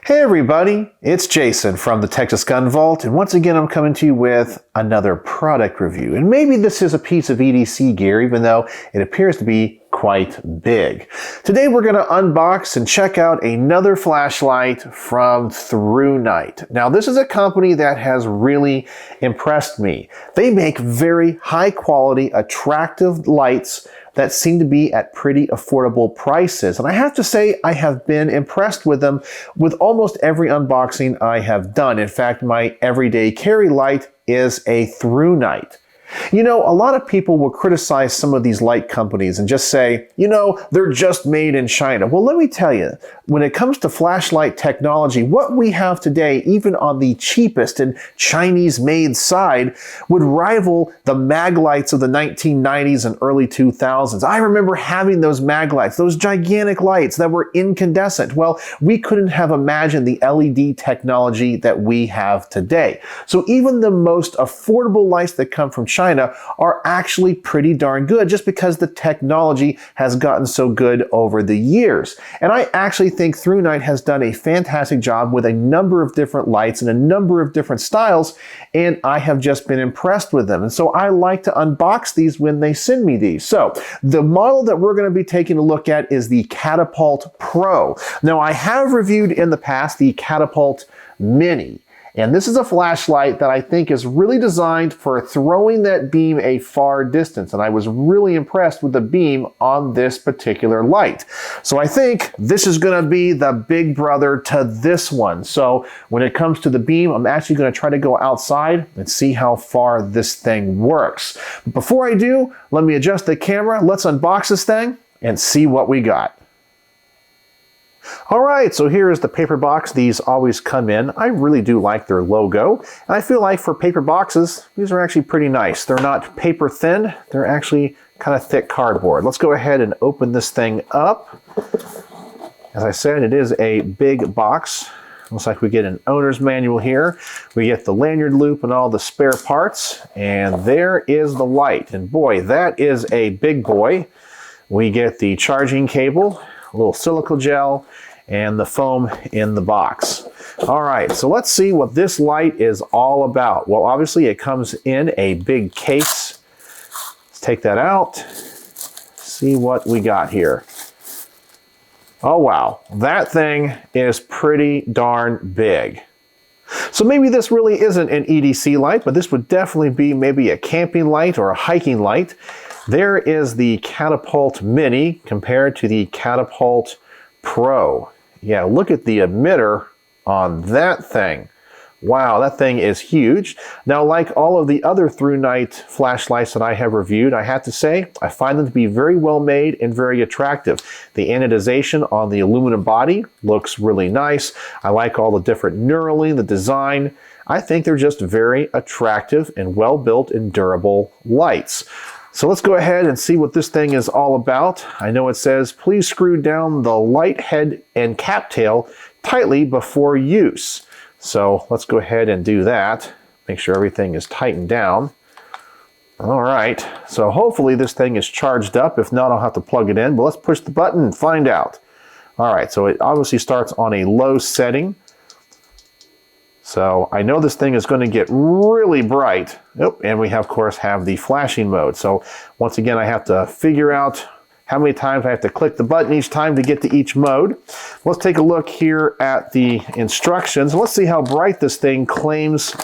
Hey everybody, it's Jason from the Texas Gun Vault, and once again I'm coming to you with another product review. And maybe this is a piece of EDC gear, even though it appears to be quite big. Today we're going to unbox and check out another flashlight from ThruNite. Now this is a company that has really impressed me. They make very high quality, attractive lights that seem to be at pretty affordable prices. And I have to say, I have been impressed with them with almost every unboxing I have done. In fact, my everyday carry light is a ThruNite. You know, a lot of people will criticize some of these light companies and just say, you know, they're just made in China. Well, let me tell you, when it comes to flashlight technology, what we have today, even on the cheapest and Chinese-made side, would rival the mag lights of the 1990s and early 2000s. I remember having those mag lights, those gigantic lights that were incandescent. Well, we couldn't have imagined the LED technology that we have today. So even the most affordable lights that come from China are actually pretty darn good just because the technology has gotten so good over the years. And I actually think ThruNite has done a fantastic job with a number of different lights and a number of different styles, and I have just been impressed with them. And so I like to unbox these when they send me these. So the model that we're going to be taking a look at is the Catapult Pro. Now I have reviewed in the past the Catapult Mini. And this is a flashlight that I think is really designed for throwing that beam a far distance. And I was really impressed with the beam on this particular light. So I think this is going to be the big brother to this one. So when it comes to the beam, I'm actually going to try to go outside and see how far this thing works. But before I do, let me adjust the camera. Let's unbox this thing and see what we got. All right, so here is the paper box these always come in. I really do like their logo, and I feel like for paper boxes, these are actually pretty nice. They're not paper thin, they're actually kind of thick cardboard. Let's go ahead and open this thing up. As I said, it is a big box. Looks like we get an owner's manual here. We get the lanyard loop and all the spare parts, and there is the light. And boy, that is a big boy. We get the charging cable, a little silica gel, and the foam in the box. All right, so let's see what this light is all about. Well, obviously it comes in a big case. Let's take that out, see what we got here. Oh wow, that thing is pretty darn big. So maybe this really isn't an EDC light, but this would definitely be maybe a camping light or a hiking light. There is the Catapult Mini compared to the Catapult Pro. Yeah, look at the emitter on that thing. Wow, that thing is huge. Now, like all of the other ThruNite flashlights that I have reviewed, I have to say, I find them to be very well made and very attractive. The anodization on the aluminum body looks really nice. I like all the different knurling, the design. I think they're just very attractive and well-built and durable lights. So let's go ahead and see what this thing is all about. I know it says, please screw down the light head and cap tail tightly before use. So let's go ahead and do that. Make sure everything is tightened down. All right, so hopefully this thing is charged up. If not, I'll have to plug it in, but let's push the button and find out. All right, so it obviously starts on a low setting. So I know this thing is going to get really bright. Oh, and we of course have the flashing mode. So once again, I have to figure out how many times I have to click the button each time to get to each mode. Let's take a look here at the instructions. Let's see how bright this thing claims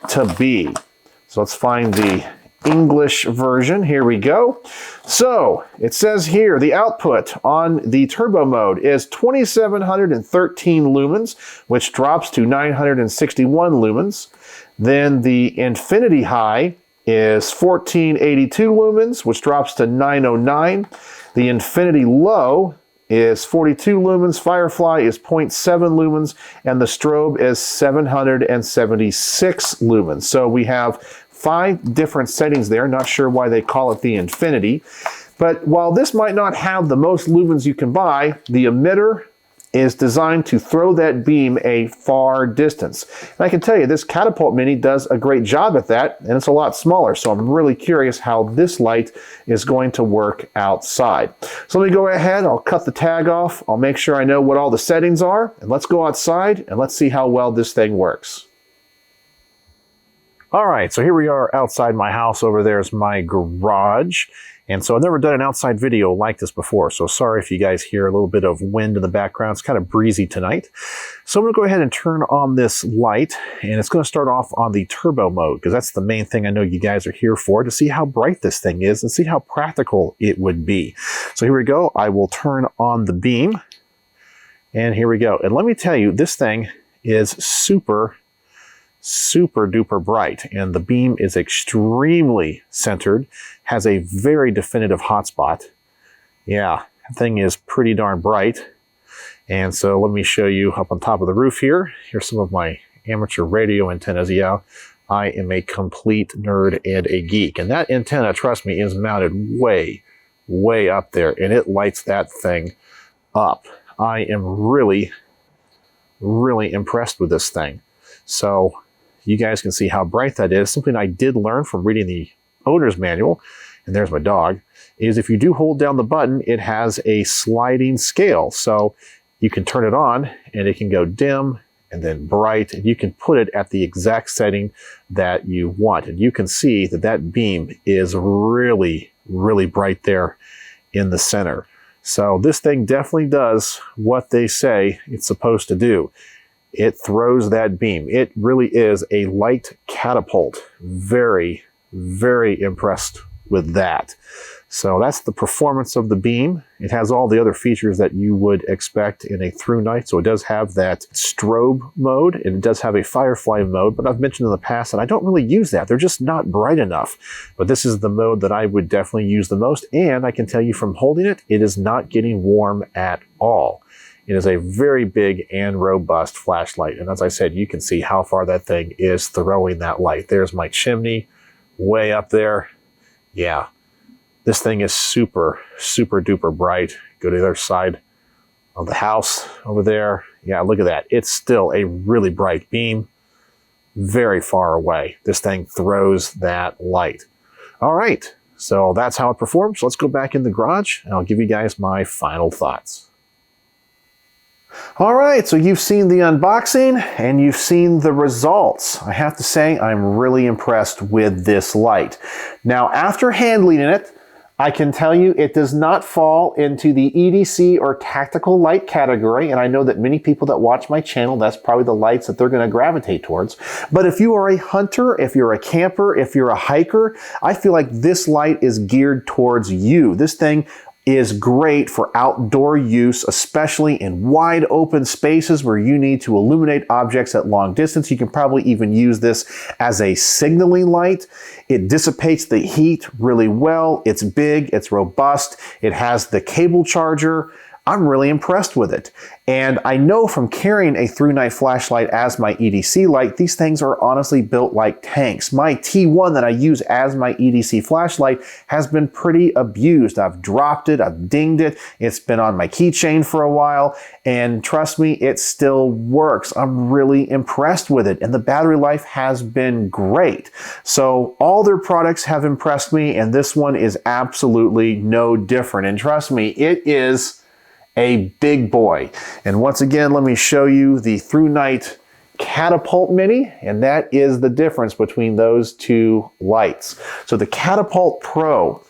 to be. So let's find the English version. Here we go. So it says here the output on the turbo mode is 2713 lumens, which drops to 961 lumens. Then the infinity high is 1482 lumens, which drops to 909. The infinity low is 42 lumens, Firefly is 0.7 lumens, and the strobe is 776 lumens. So we have 5 different settings there. Not sure why they call it the infinity. But while this might not have the most lumens you can buy, the emitter is designed to throw that beam a far distance. And I can tell you, this Catapult Mini does a great job at that, and it's a lot smaller. So I'm really curious how this light is going to work outside. So let me go ahead, I'll cut the tag off, I'll make sure I know what all the settings are, and let's go outside and let's see how well this thing works. All right, so here we are outside my house. Over there is my garage. And so I've never done an outside video like this before, so sorry if you guys hear a little bit of wind in the background. It's kind of breezy tonight. So I'm gonna go ahead and turn on this light, and it's gonna start off on the turbo mode, because that's the main thing I know you guys are here for, to see how bright this thing is and see how practical it would be. So here we go, I will turn on the beam, and here we go. And let me tell you, this thing is super duper bright, and the beam is extremely centered, has a very definitive hotspot. Yeah, that thing is pretty darn bright. And so let me show you up on top of the roof here. Here's some of my amateur radio antennas. Yeah, I am a complete nerd and a geek. And that antenna, trust me, is mounted way up there, and it lights that thing up. I am really impressed with this thing. So you guys can see how bright that is. Something I did learn from reading the owner's manual, and there's my dog, is if you do hold down the button, it has a sliding scale. So you can turn it on and it can go dim and then bright, and you can put it at the exact setting that you want. And you can see that that beam is really bright there in the center. So this thing definitely does what they say it's supposed to do. It throws that beam. It really is a light catapult. Very impressed with that. So that's the performance of the beam. It has all the other features that you would expect in a ThruNite. So it does have that strobe mode, and it does have a firefly mode, but I've mentioned in the past that I don't really use that. They're just not bright enough. But this is the mode that I would definitely use the most, and I can tell you from holding it, it is not getting warm at all. It is a very big and robust flashlight. And as I said, you can see how far that thing is throwing that light. There's my chimney way up there. Yeah, this thing is super duper bright. Go to the other side of the house over there. Yeah, look at that. It's still a really bright beam, very far away. This thing throws that light. All right, so that's how it performs. Let's go back in the garage and I'll give you guys my final thoughts. All right, so you've seen the unboxing and you've seen the results. I have to say I'm really impressed with this light. Now, after handling it, I can tell you it does not fall into the EDC or tactical light category, and I know that many people that watch my channel, that's probably the lights that they're going to gravitate towards. But if you are a hunter, if you're a camper, if you're a hiker, I feel like this light is geared towards you. This thing is great for outdoor use, especially in wide open spaces where you need to illuminate objects at long distance. You can probably even use this as a signaling light. It dissipates the heat really well. It's big, it's robust, it has the cable charger. I'm really impressed with it. And I know from carrying a ThruNite flashlight as my EDC light, these things are honestly built like tanks. My T1 that I use as my EDC flashlight has been pretty abused. I've dropped it, I've dinged it, it's been on my keychain for a while, and trust me, it still works. I'm really impressed with it, and the battery life has been great. So all their products have impressed me, and this one is absolutely no different. And trust me, it is a big boy. And once again, let me show you the ThruNite Catapult Mini, and that is the difference between those two lights. So the Catapult Pro,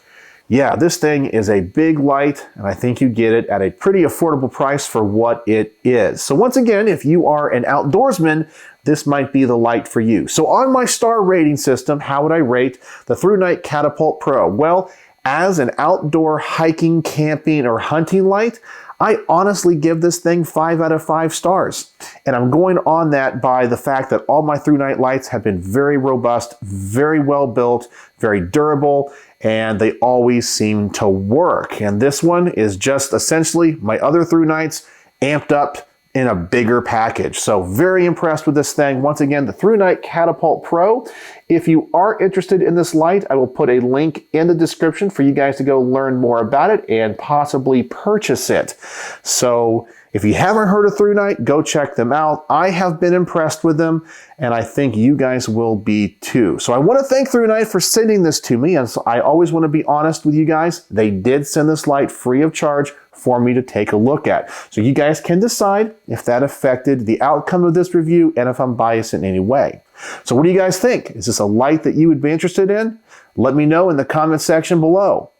yeah, this thing is a big light, and I think you get it at a pretty affordable price for what it is. So once again, if you are an outdoorsman, this might be the light for you. So on my star rating system, how would I rate the ThruNite Catapult Pro? Well, as an outdoor hiking, camping, or hunting light, I honestly give this thing 5 out of 5 stars. And I'm going on that by the fact that all my ThruNite lights have been very robust, very well built, very durable, and they always seem to work. And this one is just essentially my other ThruNites amped up in a bigger package. So very impressed with this thing. Once again, the ThruNite Catapult Pro. If you are interested in this light, I will put a link in the description for you guys to go learn more about it and possibly purchase it. So If you haven't heard of ThruNite, go check them out. I have been impressed with them, and I think you guys will be too. So I want to thank ThruNite for sending this to me, and so I always want to be honest with you guys. They did send this light free of charge for me to take a look at. So you guys can decide if that affected the outcome of this review and if I'm biased in any way. So what do you guys think? Is this a light that you would be interested in? Let me know in the comment section below.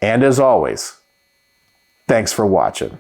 And as always, thanks for watching.